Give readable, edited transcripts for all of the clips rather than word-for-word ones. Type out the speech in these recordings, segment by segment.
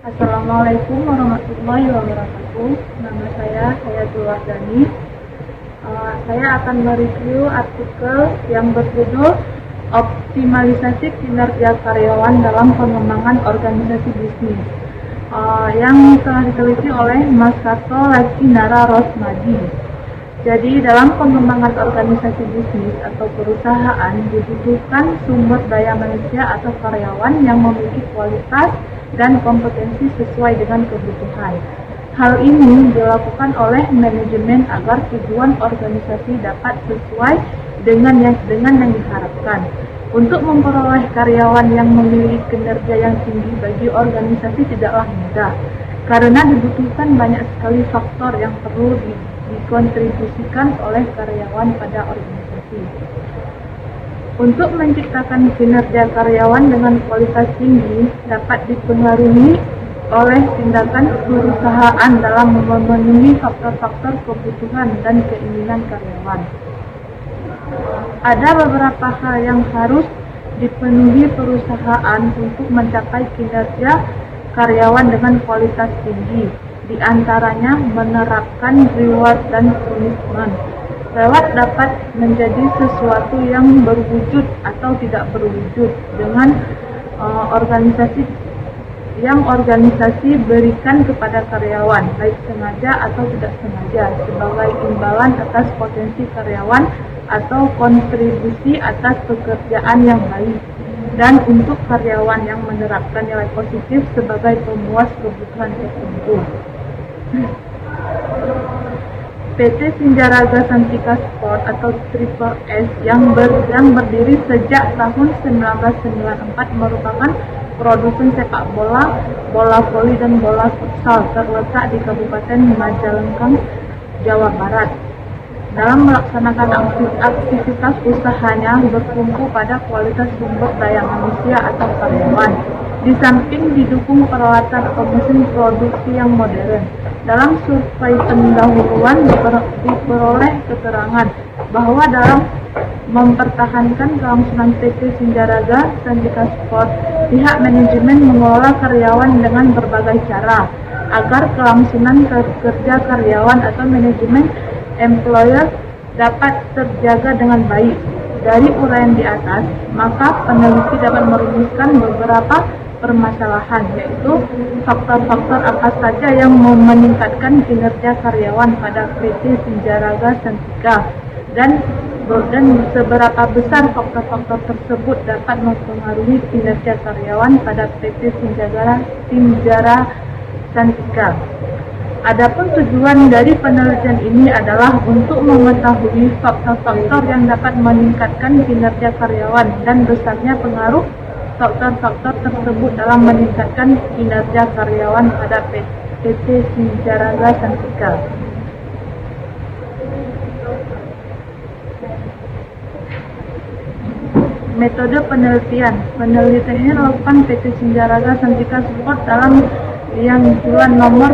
Assalamualaikum warahmatullahi wabarakatuh. Nama saya Hayatul Wardani. Saya akan mereview artikel yang berjudul Optimalisasi Kinerja Karyawan dalam Pengembangan Organisasi Bisnis, yang telah diteliti oleh Mas Karto Lakinara Rosmadi. Jadi dalam pengembangan organisasi bisnis atau perusahaan dibutuhkan sumber daya manusia atau karyawan yang memiliki kualitas dan kompetensi sesuai dengan kebutuhan. Hal ini dilakukan oleh manajemen agar tujuan organisasi dapat sesuai dengan yang diharapkan. Untuk memperoleh karyawan yang memiliki kinerja yang tinggi bagi organisasi tidaklah mudah, karena dibutuhkan banyak sekali faktor yang perlu dikontribusikan oleh karyawan pada organisasi. Untuk menciptakan kinerja karyawan dengan kualitas tinggi dapat dipengaruhi oleh tindakan perusahaan dalam memenuhi faktor-faktor kebutuhan dan keinginan karyawan. Ada beberapa hal yang harus dipenuhi perusahaan untuk mencapai kinerja karyawan dengan kualitas tinggi. Di antaranya menerapkan reward dan punishment. Reward dapat menjadi sesuatu yang berwujud atau tidak berwujud dengan organisasi berikan kepada karyawan, baik sengaja atau tidak sengaja, sebagai imbalan atas potensi karyawan atau kontribusi atas pekerjaan yang baik, dan untuk karyawan yang menerapkan nilai positif sebagai pemuas kebutuhan tertentu. PT Sinjaraga Santika Sport atau Triple S yang berdiri sejak tahun 1994 merupakan produsen sepak bola, bola voli dan bola futsal terletak di Kabupaten Majalengka, Jawa Barat. Dalam melaksanakan aktivitas usahanya bertumpu pada kualitas sumber daya manusia atau karyawan, di samping didukung peralatan atau mesin produksi yang modern. Dalam survei pendahuluan diperoleh keterangan bahwa dalam mempertahankan kelangsungan PT Sinjaraga Santika Sport, pihak manajemen mengelola karyawan dengan berbagai cara agar kelangsungan kerja karyawan atau manajemen employer dapat terjaga dengan baik. Dari uraian di atas, maka peneliti dapat merumuskan beberapa permasalahan, yaitu faktor-faktor apa saja yang meningkatkan kinerja karyawan pada PT Sinjaraga Santika dan seberapa besar faktor-faktor tersebut dapat mempengaruhi kinerja karyawan pada PT Sinjaraga Santika. Adapun tujuan dari penelitian ini adalah untuk mengetahui faktor-faktor yang dapat meningkatkan kinerja karyawan dan besarnya pengaruh faktor-faktor tersebut dalam meningkatkan kinerja karyawan pada PT Sinjaraga Santika. Metode penelitian. Penelitiannya dilakukan PT Sinjaraga Santika Sport dalam yang bulan nomor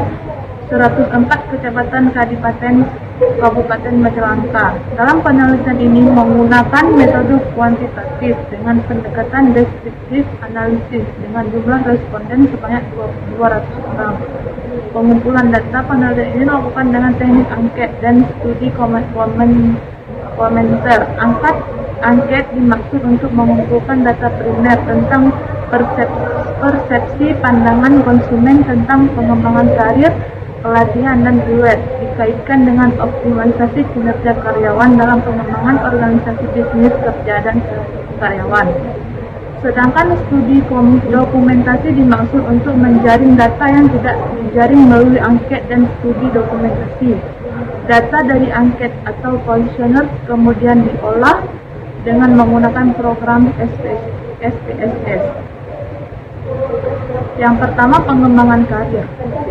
104 Kecamatan Kadipaten Kabupaten Majalengka. Dalam penelitian ini menggunakan metode kuantitatif dengan pendekatan deskriptif analisis dengan jumlah responden sebanyak 200 orang. Pengumpulan data penelitian ini dilakukan dengan teknik angket dan studi komentar. Angket dimaksud untuk mengumpulkan data primer tentang persepsi pandangan konsumen tentang pengembangan karir, pelatihan dan reward, dikaitkan dengan optimalisasi kinerja karyawan dalam pengembangan organisasi bisnis kerja dan karyawan. Sedangkan studi dokumentasi dimaksud untuk menjaring data yang tidak dijaring melalui angket dan studi dokumentasi. Data dari angket atau kuesioner kemudian diolah dengan menggunakan program SPSS. Yang pertama, pengembangan karir.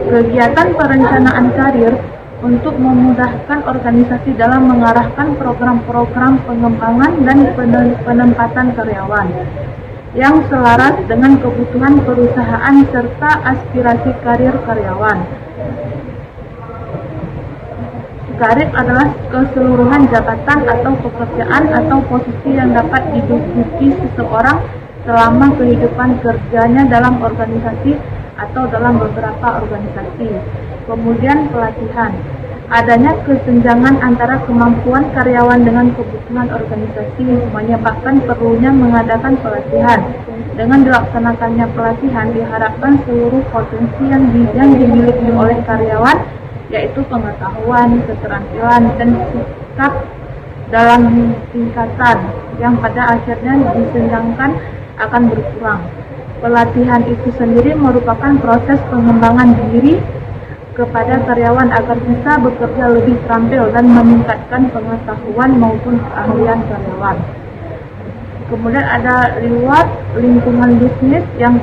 Kegiatan perencanaan karir untuk memudahkan organisasi dalam mengarahkan program-program pengembangan dan penempatan karyawan yang selaras dengan kebutuhan perusahaan serta aspirasi karir karyawan. Karir adalah keseluruhan jabatan atau pekerjaan atau posisi yang dapat diduduki seseorang selama kehidupan kerjanya dalam organisasi atau dalam beberapa organisasi. Kemudian pelatihan. Adanya kesenjangan antara kemampuan karyawan dengan kebutuhan organisasi menyebabkan perlunya mengadakan pelatihan. Dengan dilaksanakannya pelatihan, diharapkan seluruh potensi yang dimiliki oleh karyawan, yaitu pengetahuan, keterampilan, dan sikap dalam tingkatan yang pada akhirnya disenjangkan akan berkurang. Pelatihan itu sendiri merupakan proses pengembangan diri kepada karyawan agar bisa bekerja lebih terampil dan meningkatkan pengetahuan maupun keahlian karyawan. Kemudian ada reward lingkungan bisnis yang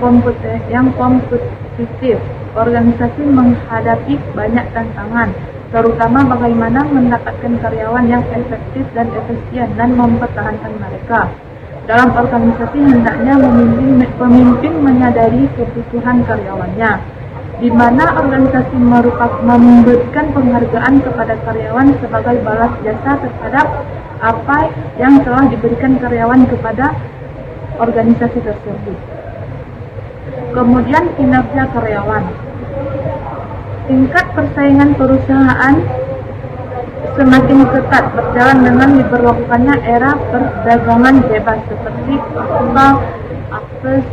kompetitif. Organisasi menghadapi banyak tantangan, terutama bagaimana mendapatkan karyawan yang efektif dan efisien dan mempertahankan mereka. Dalam organisasi hendaknya pemimpin menyadari kebutuhan karyawannya, di mana organisasi memberikan penghargaan kepada karyawan sebagai balas jasa terhadap apa yang telah diberikan karyawan kepada organisasi tersebut. Kemudian kinerja karyawan. Tingkat persaingan perusahaan semakin ketat berjalan dengan diberlakukannya era perdagangan bebas seperti akses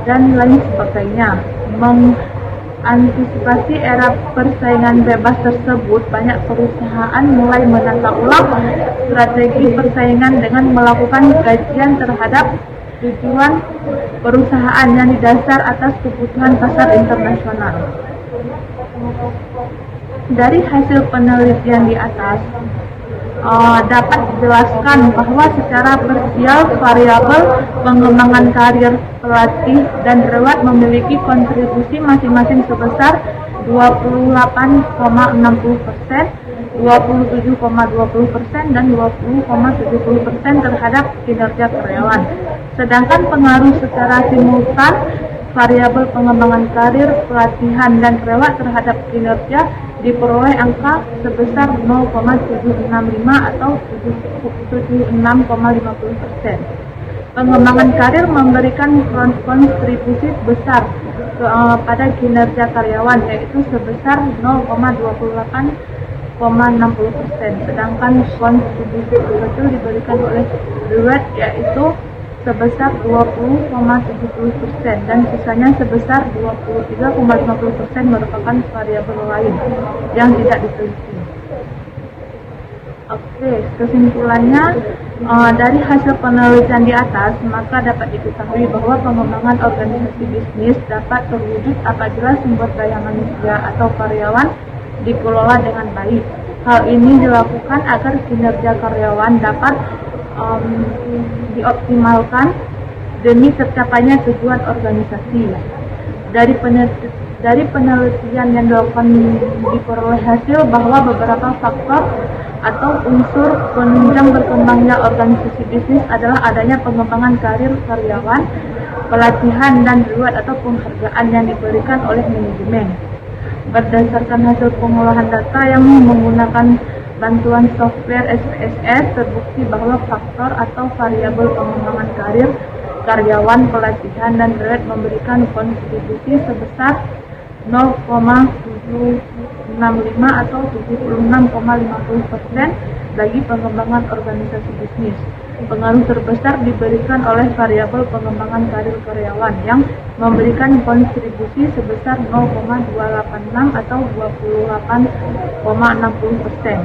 dan lain sebagainya. Mengantisipasi era persaingan bebas tersebut, banyak perusahaan mulai menata ulang strategi persaingan dengan melakukan kajian terhadap tujuan perusahaan yang didasar atas kebutuhan pasar internasional. Dari hasil penelitian di atas, dapat dijelaskan bahwa secara parsial variabel pengembangan karir pelatih dan reward memiliki kontribusi masing-masing sebesar 28,60%, 27,20% dan 20,70% terhadap kinerja karyawan. Sedangkan pengaruh secara simultan variabel pengembangan karir, pelatihan, dan reward terhadap kinerja diperoleh angka sebesar 0,765 atau 76,50%. Pengembangan karir memberikan kontribusi besar pada kinerja karyawan, yaitu sebesar 0,28,60%. Sedangkan kontribusi terkecil diberikan oleh reward, yaitu sebesar 20,70% dan sisanya sebesar 23,50% merupakan variabel lain yang tidak diteliti. Oke, kesimpulannya dari hasil penelitian di atas, maka dapat diketahui bahwa pengembangan organisasi bisnis dapat terwujud apabila sumber daya manusia atau karyawan dikelola dengan baik. Hal ini dilakukan agar kinerja karyawan dapat dioptimalkan demi tercapainya tujuan organisasi. Dari penelitian yang dilakukan diperoleh hasil bahwa beberapa faktor atau unsur penunjang berkembangnya organisasi bisnis adalah adanya pengembangan karir karyawan, pelatihan dan reward atau penghargaan yang diberikan oleh manajemen. Berdasarkan hasil pengolahan data yang menggunakan bantuan software SPSS, terbukti bahwa faktor atau variabel pengembangan karir karyawan, pelatihan, dan reward memberikan kontribusi sebesar 0,765 atau 76,50% bagi pengembangan organisasi bisnis. Pengaruh terbesar diberikan oleh variabel pengembangan karir karyawan yang memberikan kontribusi sebesar 0,286 atau 28,60%.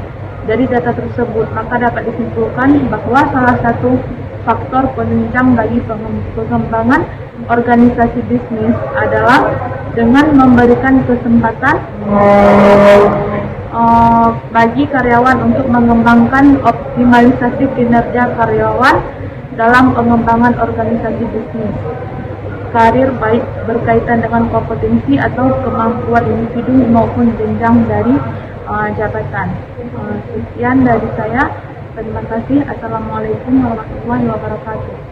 Dari data tersebut, maka dapat disimpulkan bahwa salah satu faktor penunjang bagi pengembangan organisasi bisnis adalah dengan memberikan kesempatan bagi karyawan untuk mengembangkan optimalisasi kinerja karyawan dalam pengembangan organisasi bisnis. Karir baik berkaitan dengan kompetensi atau kemampuan individu maupun jenjang dari jabatan. Sekian dari saya. Terima kasih. Assalamualaikum warahmatullahi wabarakatuh.